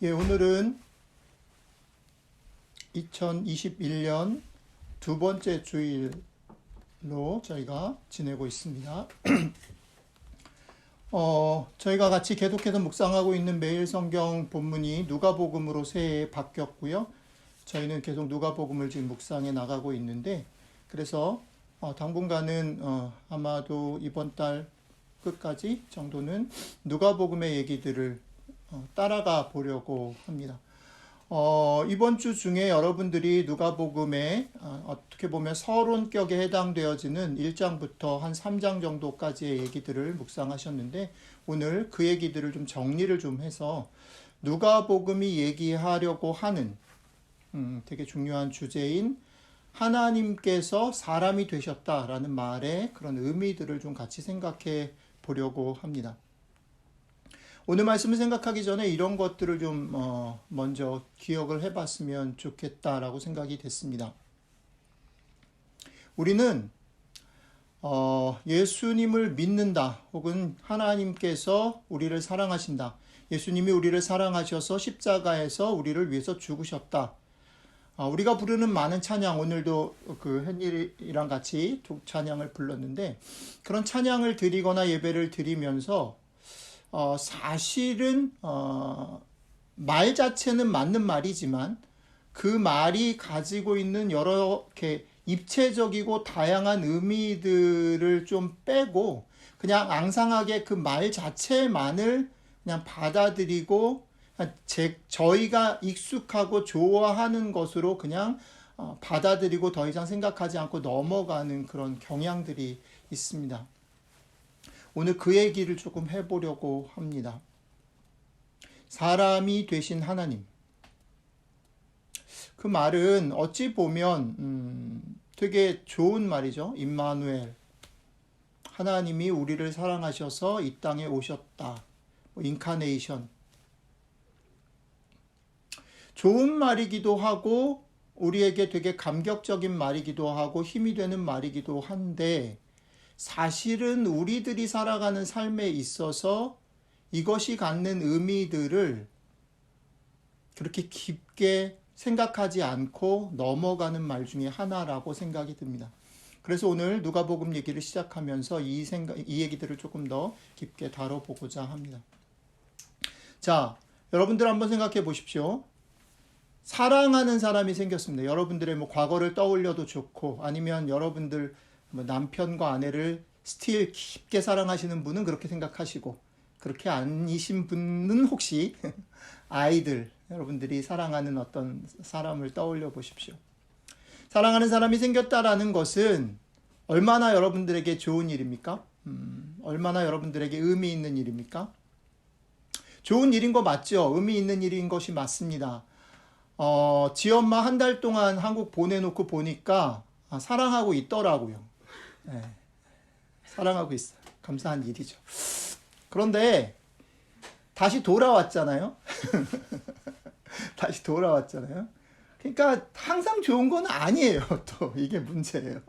예, 오늘은 2021년 두 번째 주일로 저희가 지내고 있습니다. 저희가 같이 계속해서 묵상하고 있는 매일 성경 본문이 누가복음으로 새해에 바뀌었고요. 저희는 계속 누가복음을 지금 묵상해 나가고 있는데, 그래서 당분간은 아마도 이번 달 끝까지 정도는 누가복음의 얘기들을 따라가 보려고 합니다. 이번 주 중에 여러분들이 누가복음에 어떻게 보면 서론격에 해당되어지는 1장부터 한 3장 정도까지의 얘기들을 묵상하셨는데, 오늘 그 얘기들을 좀 정리를 좀 해서 누가복음이 얘기하려고 하는 되게 중요한 주제인 하나님께서 사람이 되셨다라는 말의 그런 의미들을 좀 같이 생각해 보려고 합니다. 오늘 말씀을 생각하기 전에 이런 것들을 좀 먼저 기억을 해봤으면 좋겠다라고 생각이 됐습니다. 우리는 예수님을 믿는다, 혹은 하나님께서 우리를 사랑하신다, 예수님이 우리를 사랑하셔서 십자가에서 우리를 위해서 죽으셨다, 우리가 부르는 많은 찬양, 오늘도 그 헨일이랑 같이 찬양을 불렀는데, 그런 찬양을 드리거나 예배를 드리면서 사실은 말 자체는 맞는 말이지만 그 말이 가지고 있는 여러 이렇게 입체적이고 다양한 의미들을 좀 빼고 그냥 앙상하게 그 말 자체만을 그냥 받아들이고 저희가 익숙하고 좋아하는 것으로 그냥 받아들이고 더 이상 생각하지 않고 넘어가는 그런 경향들이 있습니다. 오늘 그 얘기를 조금 해보려고 합니다. 사람이 되신 하나님. 그 말은 어찌 보면 되게 좋은 말이죠. 임마누엘. 하나님이 우리를 사랑하셔서 이 땅에 오셨다. 인카네이션. 좋은 말이기도 하고 우리에게 되게 감격적인 말이기도 하고 힘이 되는 말이기도 한데, 사실은 우리들이 살아가는 삶에 있어서 이것이 갖는 의미들을 그렇게 깊게 생각하지 않고 넘어가는 말 중에 하나라고 생각이 듭니다. 그래서 오늘 누가복음 얘기를 시작하면서 이 얘기들을 조금 더 깊게 다뤄보고자 합니다. 자, 여러분들 한번 생각해 보십시오. 사랑하는 사람이 생겼습니다. 여러분들의 과거를 떠올려도 좋고, 아니면 여러분들 남편과 아내를 스틸 깊게 사랑하시는 분은 그렇게 생각하시고, 그렇게 아니신 분은 혹시 아이들, 여러분들이 사랑하는 어떤 사람을 떠올려 보십시오. 사랑하는 사람이 생겼다라는 것은 얼마나 여러분들에게 좋은 일입니까? 얼마나 여러분들에게 의미 있는 일입니까? 좋은 일인 거 맞죠? 의미 있는 일인 것이 맞습니다. 지엄마 한 달 동안 한국 보내놓고 보니까 사랑하고 있더라고요. 네, 사랑하고 있어요. 감사한 일이죠. 그런데 다시 돌아왔잖아요. 다시 돌아왔잖아요. 그러니까 항상 좋은 건 아니에요. 또 이게 문제예요.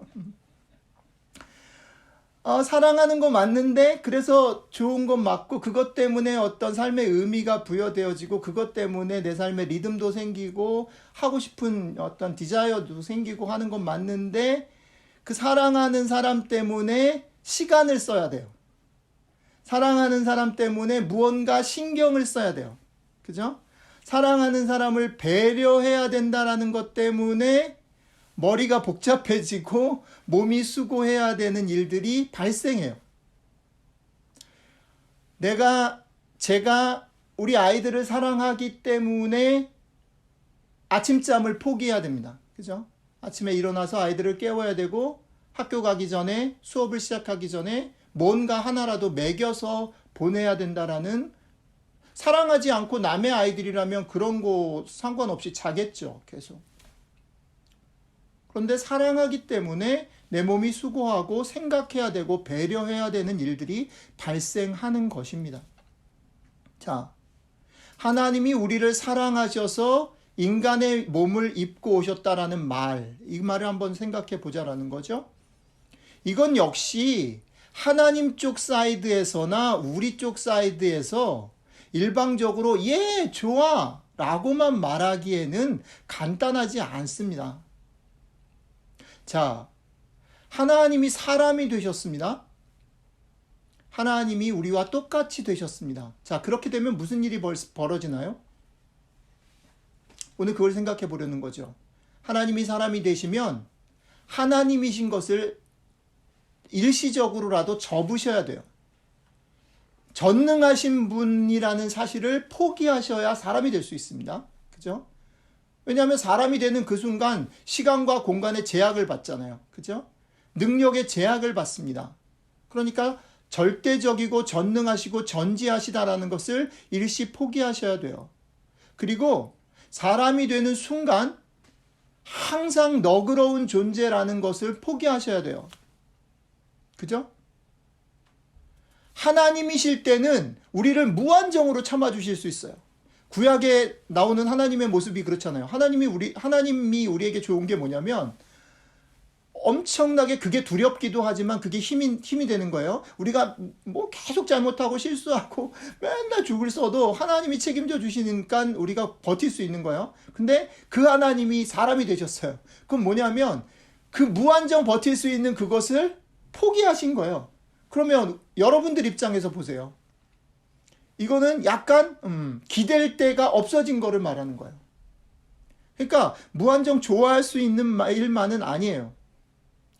사랑하는 거 맞는데, 그래서 좋은 건 맞고, 그것 때문에 어떤 삶의 의미가 부여되어지고, 그것 때문에 내 삶의 리듬도 생기고, 하고 싶은 어떤 디자이어도 생기고 하는 건 맞는데, 그 사랑하는 사람 때문에 시간을 써야 돼요. 사랑하는 사람 때문에 무언가 신경을 써야 돼요. 그죠? 사랑하는 사람을 배려해야 된다라는 것 때문에 머리가 복잡해지고 몸이 수고해야 되는 일들이 발생해요. 제가 우리 아이들을 사랑하기 때문에 아침잠을 포기해야 됩니다. 그죠? 아침에 일어나서 아이들을 깨워야 되고, 학교 가기 전에, 수업을 시작하기 전에 뭔가 하나라도 먹여서 보내야 된다라는, 사랑하지 않고 남의 아이들이라면 그런 거 상관없이 자겠죠, 계속. 그런데 사랑하기 때문에 내 몸이 수고하고 생각해야 되고 배려해야 되는 일들이 발생하는 것입니다. 자, 하나님이 우리를 사랑하셔서 인간의 몸을 입고 오셨다라는 말, 이 말을 한번 생각해 보자라는 거죠. 이건 역시 하나님 쪽 사이드에서나 우리 쪽 사이드에서 일방적으로 예, 좋아 라고만 말하기에는 간단하지 않습니다. 자, 하나님이 사람이 되셨습니다. 하나님이 우리와 똑같이 되셨습니다. 자, 그렇게 되면 무슨 일이 벌어지나요? 오늘 그걸 생각해 보려는 거죠. 하나님이 사람이 되시면 하나님이신 것을 일시적으로라도 접으셔야 돼요. 전능하신 분이라는 사실을 포기하셔야 사람이 될 수 있습니다. 그죠? 왜냐하면 사람이 되는 그 순간 시간과 공간의 제약을 받잖아요. 그죠? 능력의 제약을 받습니다. 그러니까 절대적이고 전능하시고 전지하시다라는 것을 일시 포기하셔야 돼요. 그리고 사람이 되는 순간 항상 너그러운 존재라는 것을 포기하셔야 돼요. 그죠? 하나님이실 때는 우리를 무한정으로 참아주실 수 있어요. 구약에 나오는 하나님의 모습이 그렇잖아요. 하나님이 우리에게 좋은 게 뭐냐면 엄청나게 그게 두렵기도 하지만 그게 힘이 되는 거예요. 우리가 뭐 계속 잘못하고 실수하고 맨날 죽을 써도 하나님이 책임져 주시니까 우리가 버틸 수 있는 거예요. 근데 그 하나님이 사람이 되셨어요. 그건 뭐냐면 그 무한정 버틸 수 있는 그것을 포기하신 거예요. 그러면 여러분들 입장에서 보세요. 이거는 약간 기댈 데가 없어진 거를 말하는 거예요. 그러니까 무한정 좋아할 수 있는 일만은 아니에요.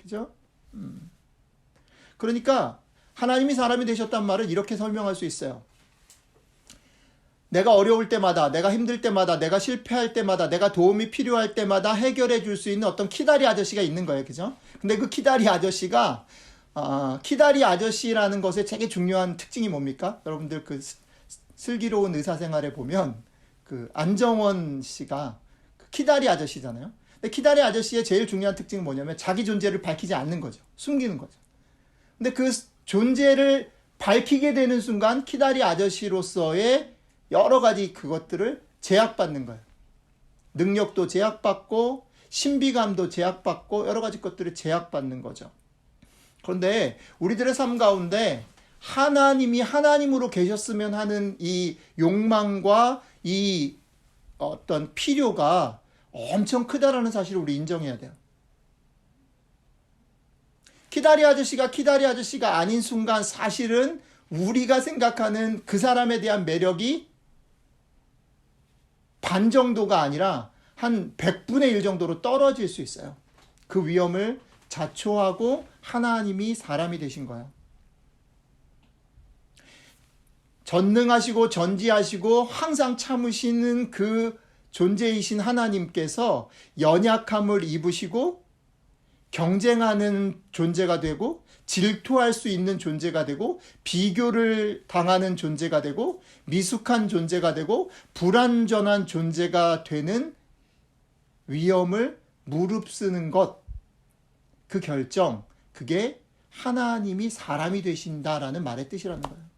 그죠? 그러니까 하나님이 사람이 되셨단 말을 이렇게 설명할 수 있어요. 내가 어려울 때마다, 내가 힘들 때마다, 내가 실패할 때마다, 내가 도움이 필요할 때마다 해결해 줄 수 있는 어떤 키다리 아저씨가 있는 거예요. 그죠? 근데 그 키다리 아저씨가 키다리 아저씨라는 것의 되게 중요한 특징이 뭡니까? 여러분들 그 슬기로운 의사생활에 보면 그 안정원 씨가 키다리 아저씨잖아요. 근데 키다리 아저씨의 제일 중요한 특징은 뭐냐면 자기 존재를 밝히지 않는 거죠. 숨기는 거죠. 근데 그 존재를 밝히게 되는 순간 키다리 아저씨로서의 여러 가지 그것들을 제약받는 거예요. 능력도 제약받고 신비감도 제약받고 여러 가지 것들을 제약받는 거죠. 그런데 우리들의 삶 가운데 하나님이 하나님으로 계셨으면 하는 이 욕망과 이 어떤 필요가 엄청 크다라는 사실을 우리 인정해야 돼요. 키다리 아저씨가 아닌 순간 사실은 우리가 생각하는 그 사람에 대한 매력이 반 정도가 아니라 한 100분의 1 정도로 떨어질 수 있어요. 그 위험을 자초하고 하나님이 사람이 되신 거예요. 전능하시고 전지하시고 항상 참으시는 그 존재이신 하나님께서 연약함을 입으시고 경쟁하는 존재가 되고 질투할 수 있는 존재가 되고 비교를 당하는 존재가 되고 미숙한 존재가 되고 불완전한 존재가 되는 위험을 무릅쓰는 것, 그 결정, 그게 하나님이 사람이 되신다라는 말의 뜻이라는 거예요.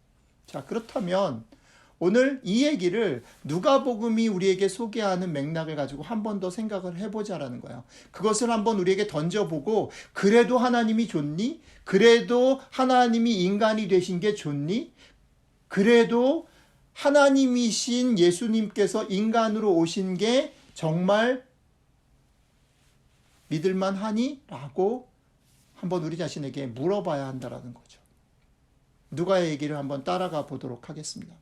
자, 그렇다면 오늘 이 얘기를 누가복음이 우리에게 소개하는 맥락을 가지고 한 번 더 생각을 해보자라는 거예요. 그것을 한번 우리에게 던져보고 그래도 하나님이 좋니? 그래도 하나님이 인간이 되신 게 좋니? 그래도 하나님이신 예수님께서 인간으로 오신 게 정말 믿을만 하니? 라고 한번 우리 자신에게 물어봐야 한다라는 거죠. 누가의 얘기를 한번 따라가 보도록 하겠습니다.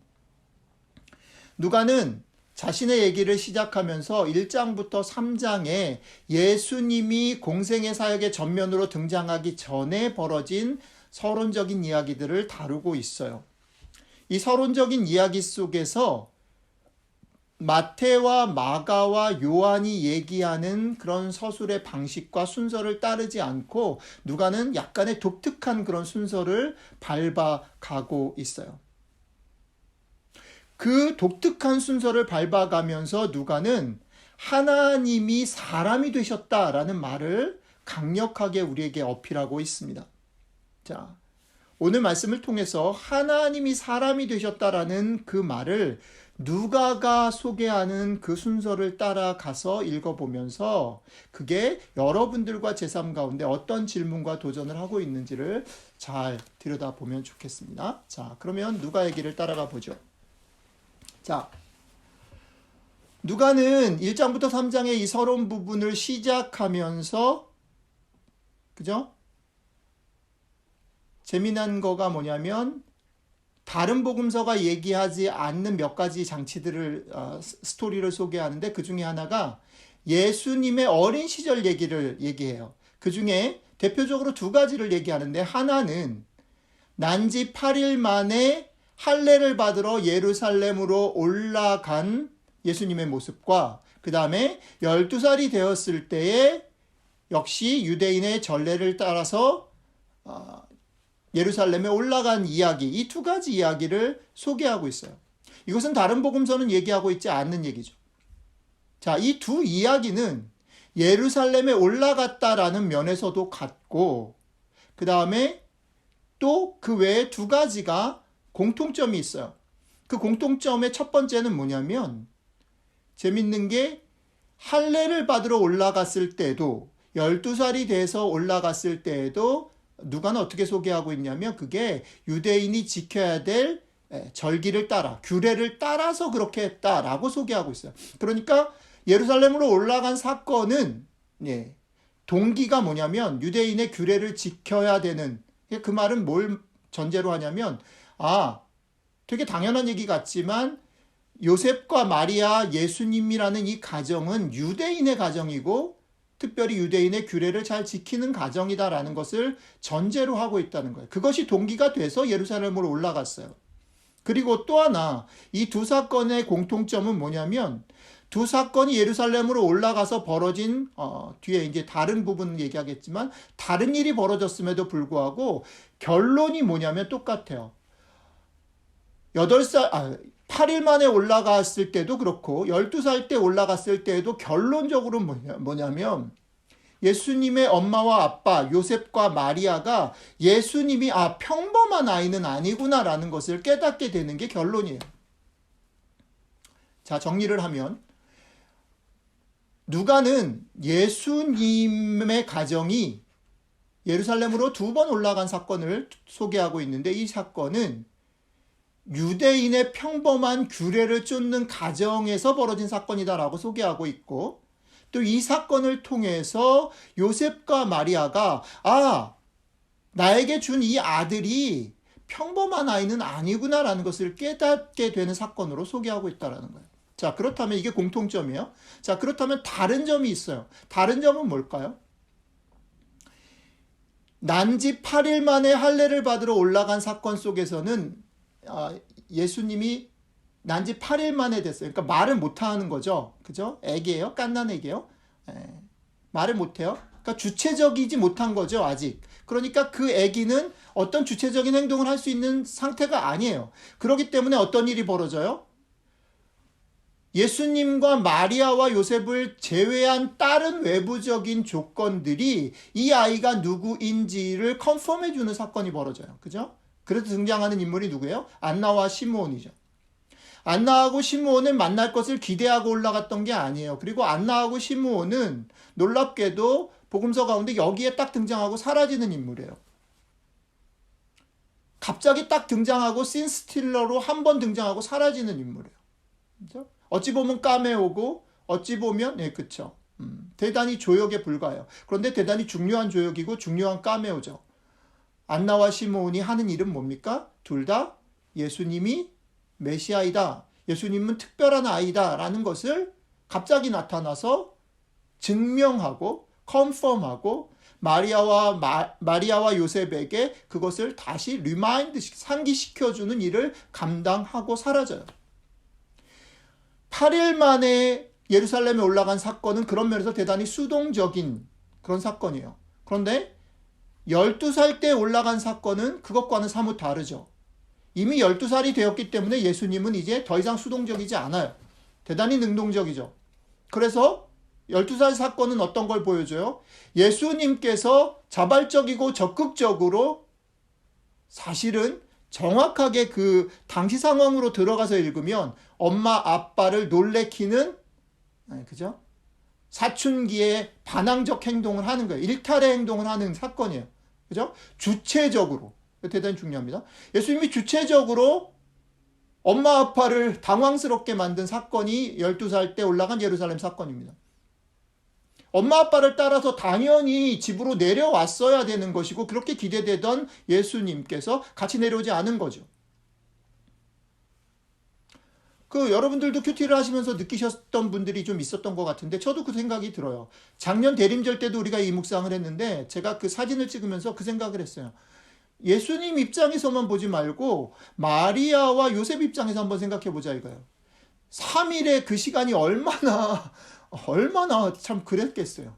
누가는 자신의 얘기를 시작하면서 1장부터 3장에 예수님이 공생의 사역의 전면으로 등장하기 전에 벌어진 서론적인 이야기들을 다루고 있어요. 이 서론적인 이야기 속에서 마태와 마가와 요한이 얘기하는 그런 서술의 방식과 순서를 따르지 않고 누가는 약간의 독특한 그런 순서를 밟아가고 있어요. 그 독특한 순서를 밟아가면서 누가는 하나님이 사람이 되셨다라는 말을 강력하게 우리에게 어필하고 있습니다. 자, 오늘 말씀을 통해서 하나님이 사람이 되셨다라는 그 말을 누가가 소개하는 그 순서를 따라가서 읽어보면서 그게 여러분들과 제 삶 가운데 어떤 질문과 도전을 하고 있는지를 잘 들여다보면 좋겠습니다. 자, 그러면 누가 얘기를 따라가 보죠. 자, 누가는 1장부터 3장의 이 서론 부분을 시작하면서, 그죠? 재미난 거가 뭐냐면, 다른 복음서가 얘기하지 않는 몇 가지 장치들을, 스토리를 소개하는데, 그 중에 하나가 예수님의 어린 시절 얘기를 얘기해요. 그 중에 대표적으로 두 가지를 얘기하는데, 하나는 난지 8일 만에 할례를 받으러 예루살렘으로 올라간 예수님의 모습과, 그 다음에 12살이 되었을 때에 역시 유대인의 전례를 따라서 예루살렘에 올라간 이야기, 이 두 가지 이야기를 소개하고 있어요. 이것은 다른 복음서는 얘기하고 있지 않는 얘기죠. 자, 이 두 이야기는 예루살렘에 올라갔다라는 면에서도 같고, 그 다음에 또 그 외에 두 가지가 공통점이 있어요. 그 공통점의 첫 번째는 뭐냐면, 재밌는 게 할례를 받으러 올라갔을 때도, 12살이 돼서 올라갔을 때에도 누가는 어떻게 소개하고 있냐면, 그게 유대인이 지켜야 될 절기를 따라, 규례를 따라서 그렇게 했다라고 소개하고 있어요. 그러니까 예루살렘으로 올라간 사건은 동기가 뭐냐면 유대인의 규례를 지켜야 되는, 그 말은 뭘 전제로 하냐면, 되게 당연한 얘기 같지만 요셉과 마리아 예수님이라는 이 가정은 유대인의 가정이고 특별히 유대인의 규례를 잘 지키는 가정이다라는 것을 전제로 하고 있다는 거예요. 그것이 동기가 돼서 예루살렘으로 올라갔어요. 그리고 또 하나, 이 두 사건의 공통점은 뭐냐면, 두 사건이 예루살렘으로 올라가서 벌어진, 뒤에 이제 다른 부분 얘기하겠지만, 다른 일이 벌어졌음에도 불구하고, 결론이 뭐냐면 똑같아요. 8일 만에 올라갔을 때도 그렇고 12살 때 올라갔을 때도 결론적으로 뭐냐면 예수님의 엄마와 아빠 요셉과 마리아가 예수님이 평범한 아이는 아니구나라는 것을 깨닫게 되는 게 결론이에요. 자, 정리를 하면 누가는 예수님의 가정이 예루살렘으로 2번 올라간 사건을 소개하고 있는데, 이 사건은 유대인의 평범한 규례를 쫓는 가정에서 벌어진 사건이다라고 소개하고 있고, 또 이 사건을 통해서 요셉과 마리아가 나에게 준 이 아들이 평범한 아이는 아니구나라는 것을 깨닫게 되는 사건으로 소개하고 있다는 거예요. 자, 그렇다면 이게 공통점이에요. 자, 그렇다면 다른 점이 있어요. 다른 점은 뭘까요? 난지 8일 만에 할례를 받으러 올라간 사건 속에서는 예수님이 난지 8일 만에 됐어요. 그러니까 말을 못하는 거죠. 그죠? 애기예요. 갓난 애기예요. 말을 못해요. 그러니까 주체적이지 못한 거죠, 아직. 그러니까 그 애기는 어떤 주체적인 행동을 할 수 있는 상태가 아니에요. 그렇기 때문에 어떤 일이 벌어져요? 예수님과 마리아와 요셉을 제외한 다른 외부적인 조건들이 이 아이가 누구인지를 컨펌해 주는 사건이 벌어져요. 그죠? 그래서 등장하는 인물이 누구예요? 안나와 시므온이죠. 안나하고 시므온을 만날 것을 기대하고 올라갔던 게 아니에요. 그리고 안나하고 시므온은 놀랍게도 복음서 가운데 여기에 딱 등장하고 사라지는 인물이에요. 갑자기 딱 등장하고 씬스틸러로 한 번 등장하고 사라지는 인물이에요. 그렇죠? 어찌 보면 까메오고 어찌 보면 그쵸. 대단히 조역에 불과해요. 그런데 대단히 중요한 조역이고 중요한 까메오죠. 안나와 시므온이 하는 일은 뭡니까? 둘 다 예수님이 메시아이다, 예수님은 특별한 아이다 라는 것을 갑자기 나타나서 증명하고 컨펌하고 마리아와 요셉에게 그것을 다시 상기시켜주는 일을 감당하고 사라져요. 8일 만에 예루살렘에 올라간 사건은 그런 면에서 대단히 수동적인 그런 사건이에요. 그런데 12살 때 올라간 사건은 그것과는 사뭇 다르죠. 이미 12살이 되었기 때문에 예수님은 이제 더 이상 수동적이지 않아요. 대단히 능동적이죠. 그래서 12살 사건은 어떤 걸 보여줘요? 예수님께서 자발적이고 적극적으로 사실은 정확하게 그 당시 상황으로 들어가서 읽으면 엄마 아빠를 놀래키는, 그죠? 사춘기에 반항적 행동을 하는 거예요. 일탈의 행동을 하는 사건이에요. 그죠? 주체적으로. 대단히 중요합니다. 예수님이 주체적으로 엄마 아빠를 당황스럽게 만든 사건이 12살 때 올라간 예루살렘 사건입니다. 엄마 아빠를 따라서 당연히 집으로 내려왔어야 되는 것이고 그렇게 기대되던 예수님께서 같이 내려오지 않은 거죠. 여러분들도 큐티를 하시면서 느끼셨던 분들이 좀 있었던 것 같은데 저도 그 생각이 들어요. 작년 대림절 때도 우리가 이 묵상을 했는데 제가 그 사진을 찍으면서 그 생각을 했어요. 예수님 입장에서만 보지 말고 마리아와 요셉 입장에서 한번 생각해 보자 이거예요. 3일의 그 시간이 얼마나 참 그랬겠어요.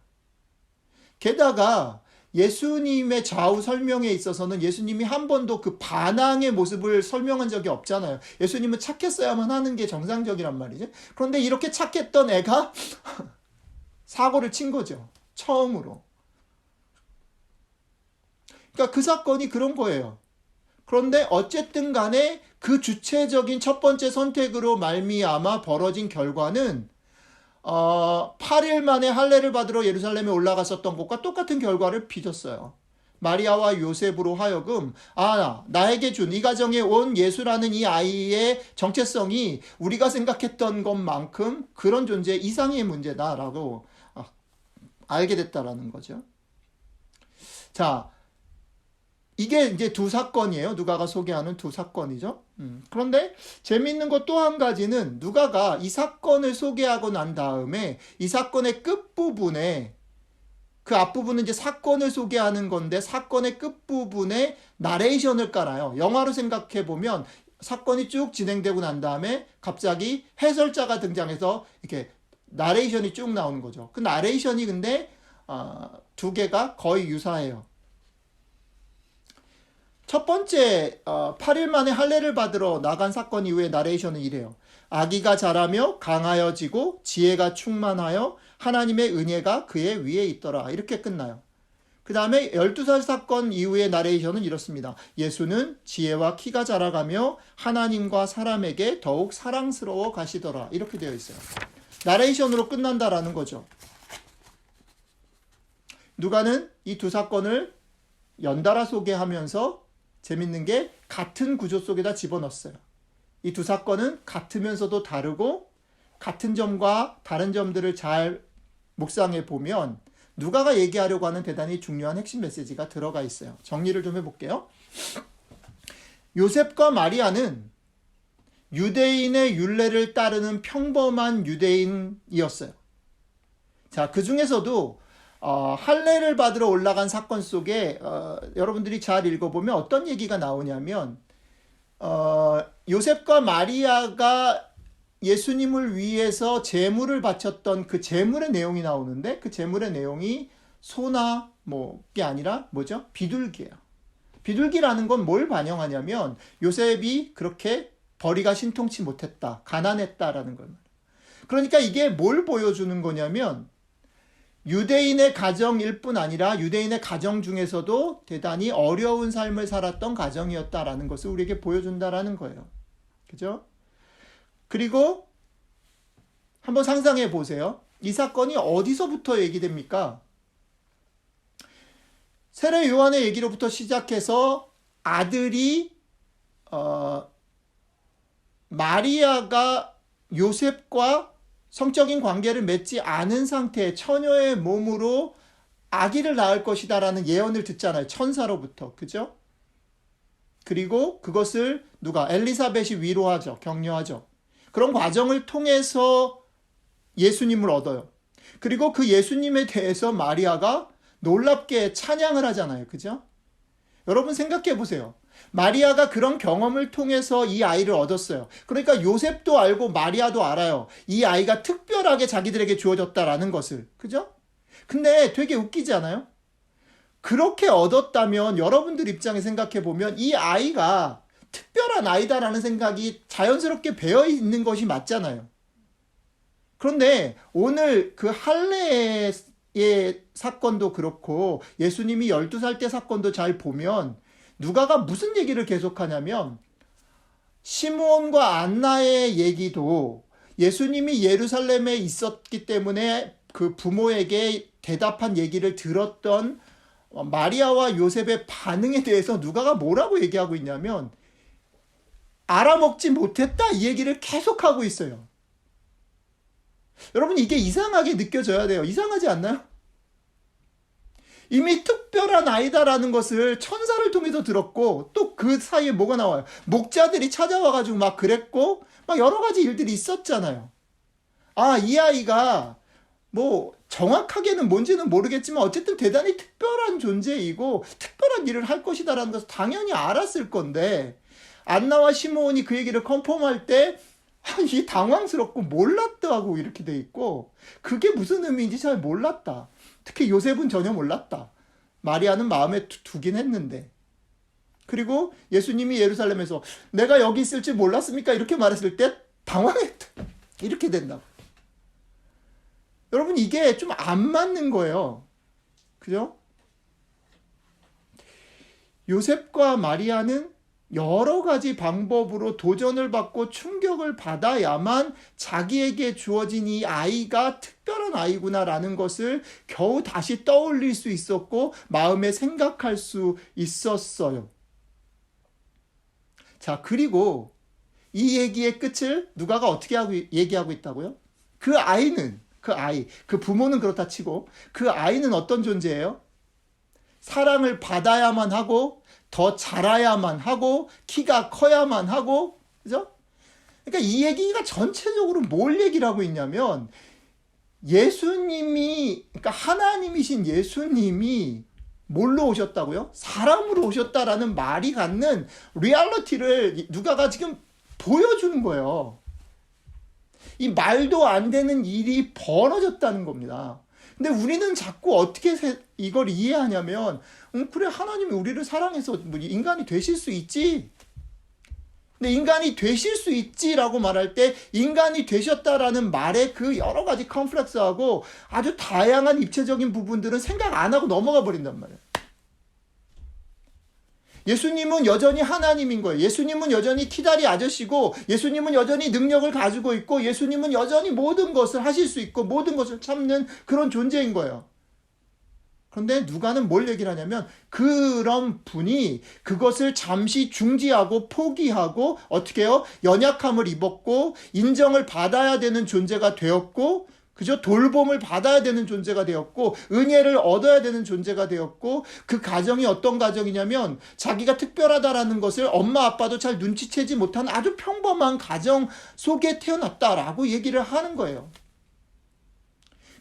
게다가 예수님의 좌우 설명에 있어서는 예수님이 한 번도 그 반항의 모습을 설명한 적이 없잖아요. 예수님은 착했어야만 하는 게 정상적이란 말이죠. 그런데 이렇게 착했던 애가 사고를 친 거죠. 처음으로. 그러니까 그 사건이 그런 거예요. 그런데 어쨌든 간에 그 주체적인 첫 번째 선택으로 말미암아 벌어진 결과는 8일 만에 할례를 받으러 예루살렘에 올라갔었던 것과 똑같은 결과를 빚었어요. 마리아와 요셉으로 하여금 나에게 준 이 가정에 온 예수라는 이 아이의 정체성이 우리가 생각했던 것만큼 그런 존재 이상의 문제다라고 알게 됐다라는 거죠. 자, 이게 이제 두 사건이에요. 누가가 소개하는 두 사건이죠. 그런데 재미있는 것 또 한 가지는 누가가 이 사건을 소개하고 난 다음에 이 사건의 끝부분에 그 앞부분은 이제 사건을 소개하는 건데 사건의 끝부분에 나레이션을 깔아요. 영화로 생각해 보면 사건이 쭉 진행되고 난 다음에 갑자기 해설자가 등장해서 이렇게 나레이션이 쭉 나오는 거죠. 그 나레이션이 근데 두 개가 거의 유사해요. 첫 번째 8일 만에 할례를 받으러 나간 사건 이후의 나레이션은 이래요. 아기가 자라며 강하여지고 지혜가 충만하여 하나님의 은혜가 그의 위에 있더라. 이렇게 끝나요. 그 다음에 12살 사건 이후의 나레이션은 이렇습니다. 예수는 지혜와 키가 자라가며 하나님과 사람에게 더욱 사랑스러워 가시더라. 이렇게 되어 있어요. 나레이션으로 끝난다라는 거죠. 누가는 이 두 사건을 연달아 소개하면서 재밌는 게 같은 구조 속에다 집어넣었어요. 이 두 사건은 같으면서도 다르고 같은 점과 다른 점들을 잘 묵상해 보면 누가가 얘기하려고 하는 대단히 중요한 핵심 메시지가 들어가 있어요. 정리를 좀 해볼게요. 요셉과 마리아는 유대인의 율례를 따르는 평범한 유대인이었어요. 자, 그 중에서도 할례를 받으러 올라간 사건 속에 여러분들이 잘 읽어보면 어떤 얘기가 나오냐면 요셉과 마리아가 예수님을 위해서 제물을 바쳤던 그 제물의 내용이 나오는데 그 제물의 내용이 소나 게 아니라 뭐죠? 비둘기예요. 비둘기라는 건 뭘 반영하냐면 요셉이 그렇게 벌이가 신통치 못했다, 가난했다라는 걸. 그러니까 이게 뭘 보여주는 거냐면 유대인의 가정일 뿐 아니라 유대인의 가정 중에서도 대단히 어려운 삶을 살았던 가정이었다라는 것을 우리에게 보여준다라는 거예요. 그죠? 그리고 한번 상상해 보세요. 이 사건이 어디서부터 얘기됩니까? 세례 요한의 얘기로부터 시작해서 아들이 마리아가 요셉과 성적인 관계를 맺지 않은 상태의 처녀의 몸으로 아기를 낳을 것이다라는 예언을 듣잖아요. 천사로부터. 그죠? 그리고 그것을 누가? 엘리사벳이 위로하죠. 격려하죠. 그런 과정을 통해서 예수님을 얻어요. 그리고 그 예수님에 대해서 마리아가 놀랍게 찬양을 하잖아요. 그죠? 여러분 생각해 보세요. 마리아가 그런 경험을 통해서 이 아이를 얻었어요. 그러니까 요셉도 알고 마리아도 알아요. 이 아이가 특별하게 자기들에게 주어졌다라는 것을. 그죠? 근데 되게 웃기지 않아요? 그렇게 얻었다면 여러분들 입장에 생각해 보면 이 아이가 특별한 아이다라는 생각이 자연스럽게 배어 있는 것이 맞잖아요. 그런데 오늘 그 할례의 사건도 그렇고 예수님이 12살 때 사건도 잘 보면 누가가 무슨 얘기를 계속하냐면 시므온과 안나의 얘기도 예수님이 예루살렘에 있었기 때문에 그 부모에게 대답한 얘기를 들었던 마리아와 요셉의 반응에 대해서 누가가 뭐라고 얘기하고 있냐면 알아먹지 못했다 이 얘기를 계속하고 있어요. 여러분 이게 이상하게 느껴져야 돼요. 이상하지 않나요? 이미 특별한 아이다라는 것을 천사를 통해서 들었고 또 그 사이에 뭐가 나와요? 목자들이 찾아와가지고 막 그랬고 막 여러 가지 일들이 있었잖아요. 아, 이 아이가 뭐 정확하게는 뭔지는 모르겠지만 어쨌든 대단히 특별한 존재이고 특별한 일을 할 것이다라는 것을 당연히 알았을 건데 안나와 시므온이 그 얘기를 컨펌할 때 이게 당황스럽고 몰랐다 하고 이렇게 돼 있고 그게 무슨 의미인지 잘 몰랐다. 특히 요셉은 전혀 몰랐다. 마리아는 마음에 두긴 했는데. 그리고 예수님이 예루살렘에서 내가 여기 있을 줄 몰랐습니까? 이렇게 말했을 때 당황했다. 이렇게 된다. 여러분 이게 좀 안 맞는 거예요. 그죠? 요셉과 마리아는 여러 가지 방법으로 도전을 받고 충격을 받아야만 자기에게 주어진 이 아이가 특별한 아이구나라는 것을 겨우 다시 떠올릴 수 있었고 마음에 생각할 수 있었어요. 자, 그리고 이 얘기의 끝을 누가가 어떻게 얘기하고 있다고요? 그 아이는, 그 부모는 그렇다 치고 그 아이는 어떤 존재예요? 사랑을 받아야만 하고 더 자라야만 하고 키가 커야만 하고 그죠? 그러니까 이 얘기가 전체적으로 뭘 얘기를 하고 있냐면 예수님이 그러니까 하나님이신 예수님이 뭘로 오셨다고요? 사람으로 오셨다라는 말이 갖는 리얼리티를 누가가 지금 보여주는 거예요. 이 말도 안 되는 일이 벌어졌다는 겁니다. 근데 우리는 자꾸 어떻게 이걸 이해하냐면 그래 하나님이 우리를 사랑해서 인간이 되실 수 있지. 근데 인간이 되실 수 있지라고 말할 때 인간이 되셨다라는 말에 그 여러 가지 컴플렉스하고 아주 다양한 입체적인 부분들은 생각 안 하고 넘어가 버린단 말이에요. 예수님은 여전히 하나님인 거예요. 예수님은 여전히 키다리 아저씨고 예수님은 여전히 능력을 가지고 있고 예수님은 여전히 모든 것을 하실 수 있고 모든 것을 참는 그런 존재인 거예요. 그런데 누가는 뭘 얘기를 하냐면 그런 분이 그것을 잠시 중지하고 포기하고 어떻게 해요? 연약함을 입었고 인정을 받아야 되는 존재가 되었고 그저 돌봄을 받아야 되는 존재가 되었고 은혜를 얻어야 되는 존재가 되었고 그 가정이 어떤 가정이냐면 자기가 특별하다라는 것을 엄마 아빠도 잘 눈치채지 못한 아주 평범한 가정 속에 태어났다라고 얘기를 하는 거예요.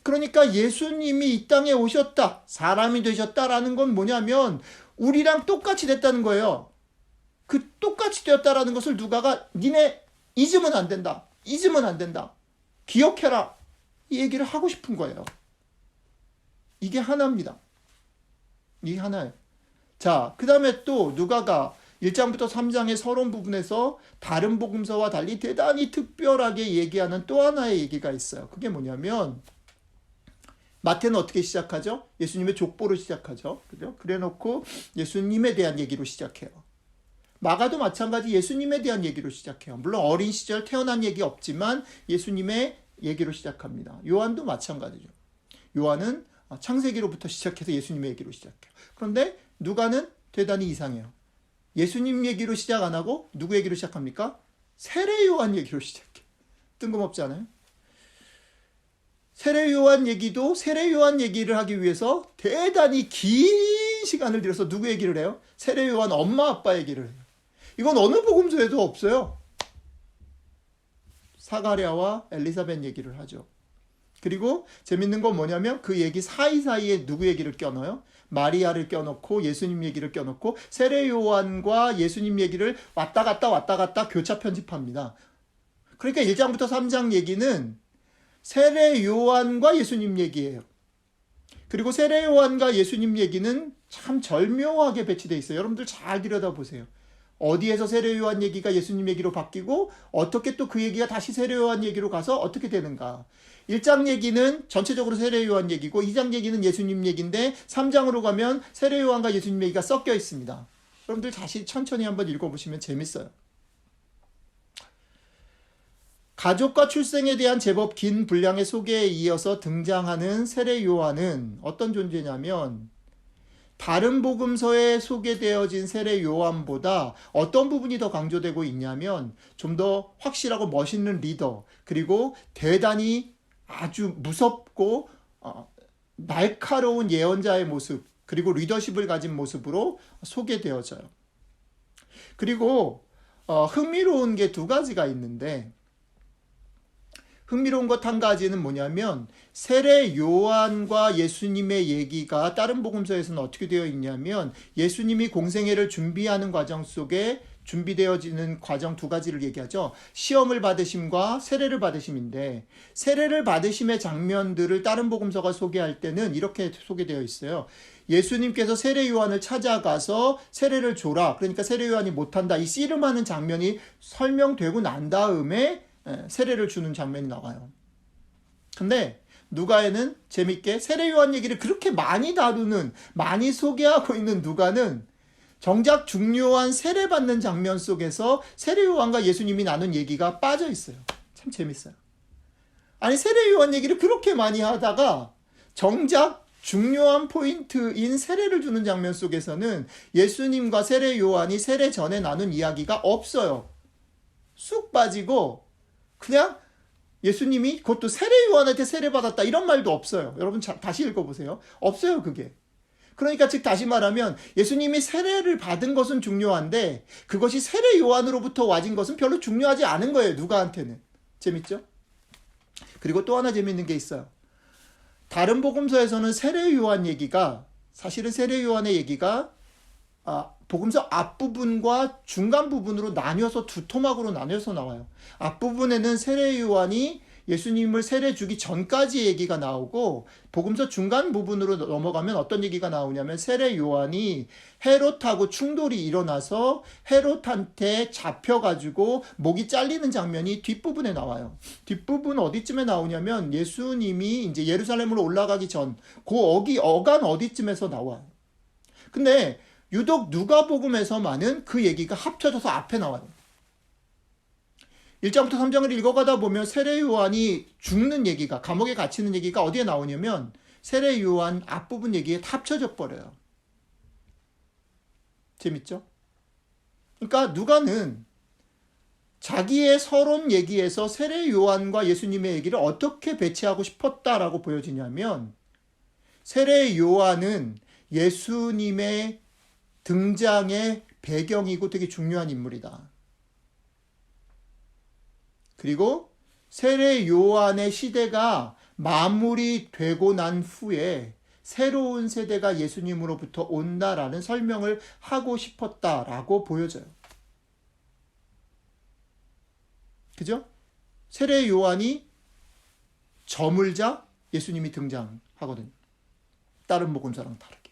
그러니까 예수님이 이 땅에 오셨다, 사람이 되셨다라는 건 뭐냐면 우리랑 똑같이 됐다는 거예요. 그 똑같이 되었다라는 것을 누가가 니네 잊으면 안 된다. 잊으면 안 된다. 기억해라. 이 얘기를 하고 싶은 거예요. 이게 하나입니다. 이게 하나예요. 자, 그 다음에 또 누가가 1장부터 3장의 서론 부분에서 다른 복음서와 달리 대단히 특별하게 얘기하는 또 하나의 얘기가 있어요. 그게 뭐냐면 마태는 어떻게 시작하죠? 예수님의 족보로 시작하죠. 그죠? 그래 놓고 예수님에 대한 얘기로 시작해요. 마가도 마찬가지 예수님에 대한 얘기로 시작해요. 물론 어린 시절 태어난 얘기 없지만 예수님의 얘기로 시작합니다. 요한도 마찬가지죠. 요한은 창세기로부터 시작해서 예수님의 얘기로 시작해요. 그런데 누가는 대단히 이상해요. 예수님 얘기로 시작 안 하고 누구 얘기로 시작합니까? 세례 요한 얘기로 시작해요. 뜬금없지 않아요? 세례 요한 얘기도 세례 요한 얘기를 하기 위해서 대단히 긴 시간을 들여서 누구 얘기를 해요? 세례 요한 엄마 아빠 얘기를 해요. 이건 어느 복음서에도 없어요. 사가랴와 엘리사벳 얘기를 하죠. 그리고 재밌는 건 뭐냐면 그 얘기 사이사이에 누구 얘기를 껴넣어요? 마리아를 껴넣고 예수님 얘기를 껴넣고 세례 요한과 예수님 얘기를 왔다 갔다 교차 편집합니다. 그러니까 1장부터 3장 얘기는 세례 요한과 예수님 얘기예요. 그리고 세례 요한과 예수님 얘기는 참 절묘하게 배치되어 있어요. 여러분들 잘 들여다보세요. 어디에서 세례 요한 얘기가 예수님 얘기로 바뀌고 어떻게 또 그 얘기가 다시 세례 요한 얘기로 가서 어떻게 되는가. 1장 얘기는 전체적으로 세례 요한 얘기고 2장 얘기는 예수님 얘기인데 3장으로 가면 세례 요한과 예수님 얘기가 섞여 있습니다. 여러분들 다시 천천히 한번 읽어보시면 재밌어요. 가족과 출생에 대한 제법 긴 분량의 소개에 이어서 등장하는 세례 요한은 어떤 존재냐면 다른 복음서에 소개되어진 세례 요한보다 어떤 부분이 더 강조되고 있냐면 좀 더 확실하고 멋있는 리더, 그리고 대단히 아주 무섭고 날카로운 예언자의 모습, 그리고 리더십을 가진 모습으로 소개되어져요. 그리고 흥미로운 게 두 가지가 있는데, 흥미로운 것 한 가지는 뭐냐면 세례 요한과 예수님의 얘기가 다른 복음서에서는 어떻게 되어 있냐면 예수님이 공생애를 준비하는 과정 속에 준비되어지는 과정 두 가지를 얘기하죠. 시험을 받으심과 세례를 받으심인데, 세례를 받으심의 장면들을 다른 복음서가 소개할 때는 이렇게 소개되어 있어요. 예수님께서 세례 요한을 찾아가서 세례를 줘라. 그러니까 세례 요한이 못한다. 이 씨름하는 장면이 설명되고 난 다음에 세례를 주는 장면이 나와요. 근데 누가에는 재밌게 세례 요한 얘기를 그렇게 많이 다루는, 많이 소개하고 있는 누가는 정작 중요한 세례 받는 장면 속에서 세례 요한과 예수님이 나눈 얘기가 빠져 있어요. 참 재밌어요. 아니, 세례 요한 얘기를 그렇게 많이 하다가 정작 중요한 포인트인 세례를 주는 장면 속에서는 예수님과 세례 요한이 세례 전에 나눈 이야기가 없어요. 쑥 빠지고 그냥 예수님이 그것도 세례 요한한테 세례 받았다 이런 말도 없어요. 여러분 다시 읽어보세요. 없어요, 그게. 그러니까 즉 다시 말하면 예수님이 세례를 받은 것은 중요한데 그것이 세례 요한으로부터 와진 것은 별로 중요하지 않은 거예요, 누가한테는. 재밌죠? 그리고 또 하나 재밌는 게 있어요. 다른 복음서에서는 세례 요한 얘기가, 사실은 세례 요한의 얘기가 복음서 앞부분과 중간 부분으로 나뉘어서 두 토막으로 나뉘어서 나와요. 앞부분에는 세례 요한이 예수님을 세례 주기 전까지 얘기가 나오고, 복음서 중간 부분으로 넘어가면 어떤 얘기가 나오냐면 세례 요한이 헤롯하고 충돌이 일어나서 헤롯한테 잡혀가지고 목이 잘리는 장면이 뒷부분에 나와요. 뒷부분 어디쯤에 나오냐면 예수님이 이제 예루살렘으로 올라가기 전 그 어간 어디쯤에서 나와요. 근데 유독 누가복음에서만은 그 얘기가 합쳐져서 앞에 나와요. 1장부터 3장을 읽어가다 보면 세례 요한이 죽는 얘기가, 감옥에 갇히는 얘기가 어디에 나오냐면 세례 요한 앞부분 얘기에 다 합쳐져 버려요. 재밌죠? 그러니까 누가는 자기의 서론 얘기에서 세례 요한과 예수님의 얘기를 어떻게 배치하고 싶었다라고 보여지냐면, 세례 요한은 예수님의 등장의 배경이고 되게 중요한 인물이다. 그리고 세례 요한의 시대가 마무리되고 난 후에 새로운 세대가 예수님으로부터 온다라는 설명을 하고 싶었다라고 보여져요. 그죠? 세례 요한이 저물자 예수님이 등장하거든요. 다른 복음서랑 다르게.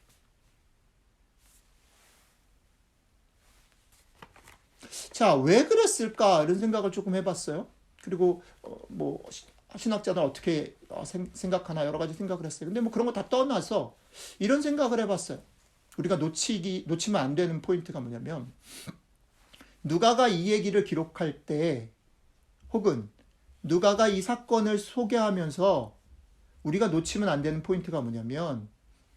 자, 왜 그랬을까? 이런 생각을 조금 해봤어요. 그리고 신학자들 어떻게 생각하나 여러 가지 생각을 했어요. 근데 그런 거 다 떠나서 이런 생각을 해봤어요. 우리가 놓치면 안 되는 포인트가 뭐냐면, 누가가 이 얘기를 기록할 때, 혹은 누가가 이 사건을 소개하면서 우리가 놓치면 안 되는 포인트가 뭐냐면,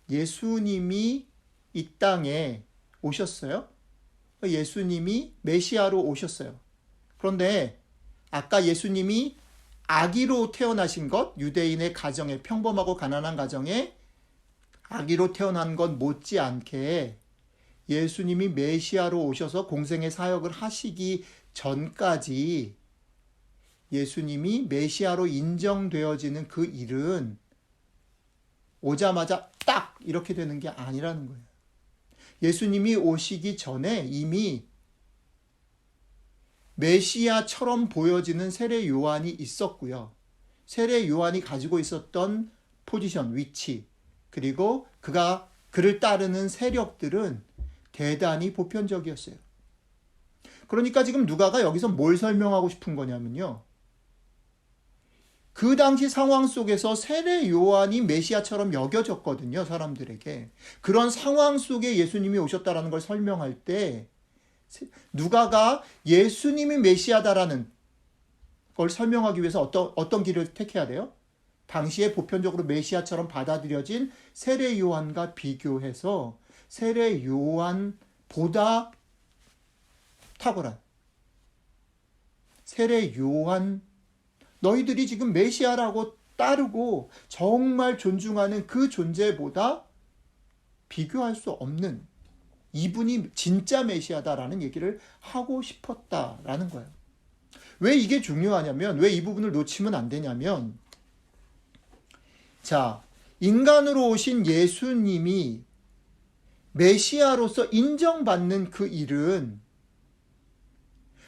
예수님이 이 땅에 오셨어요. 예수님이 메시아로 오셨어요. 그런데 아까 예수님이 아기로 태어나신 것, 유대인의 가정에, 평범하고 가난한 가정에 아기로 태어난 것 못지않게 예수님이 메시아로 오셔서 공생의 사역을 하시기 전까지 예수님이 메시아로 인정되어지는 그 일은 오자마자 딱 이렇게 되는 게 아니라는 거예요. 예수님이 오시기 전에 이미 메시아처럼 보여지는 세례 요한이 있었고요. 세례 요한이 가지고 있었던 포지션, 위치, 그리고 그를 따르는 세력들은 대단히 보편적이었어요. 그러니까 지금 누가가 여기서 뭘 설명하고 싶은 거냐면요, 그 당시 상황 속에서 세례 요한이 메시아처럼 여겨졌거든요, 사람들에게. 그런 상황 속에 예수님이 오셨다라는 걸 설명할 때 누가가 예수님이 메시아다라는 걸 설명하기 위해서 어떤 길을 택해야 돼요? 당시에 보편적으로 메시아처럼 받아들여진 세례 요한과 비교해서 세례 요한보다 탁월한 세례 요한, 너희들이 지금 메시아라고 따르고 정말 존중하는 그 존재보다 비교할 수 없는 이분이 진짜 메시아다라는 얘기를 하고 싶었다라는 거예요. 왜 이게 중요하냐면, 왜 이 부분을 놓치면 안 되냐면, 자, 인간으로 오신 예수님이 메시아로서 인정받는 그 일은